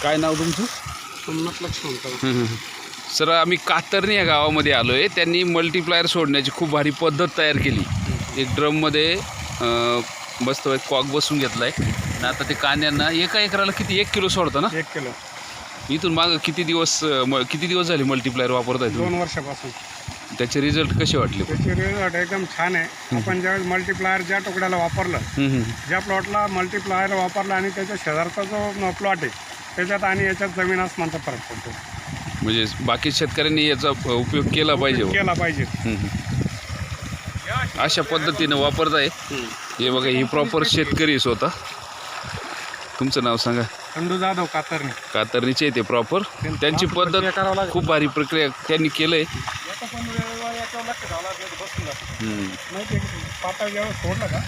काय नाव तुमचं? सोमनाथ लक्ष्मण. सर आम्ही कातरणी या गावामध्ये आलो आहे. त्यांनी मल्टीप्लायर सोडण्याची खूप भारी पद्धत तयार केली. एक ड्रममध्ये मस्त कॉक बसून घेतला आहे आणि आता ते कांद्यांना एका एकराला किती 1 किलो सोडतं ना? 1 किलो. इथून मागं किती दिवस झाले मल्टीप्लायर वापरताय तुम्ही? 2 वर्षापासून. त्याचे रिझल्ट कसे वाटले? त्याचे रिझल्ट एकदम छान आहे. आपण ज्यावेळेस मल्टीप्लायर ज्या तुकड्याला वापरलं, ज्या प्लॉटला मल्टीप्लायर वापरला आणि त्याच्या शेजारचा जो प्लॉट आहे त्याच्यात आणि याच्यात जमीन आसमानचा फरक पडतो. म्हणजे बाकी शेतकऱ्यांनी याचा उपयोग केला पाहिजे. अशा पद्धतीनं वापरताय. हे बघा, ही प्रॉपर शेतकरी स्वतः. तुमचं नाव सांगा? खंडू जाधव, कातरणी. कातरणीचे ते प्रॉपर. त्यांची पद्धत खूप भारी प्रक्रिया त्यांनी केलंय. पाता जेव्हा सोडलं का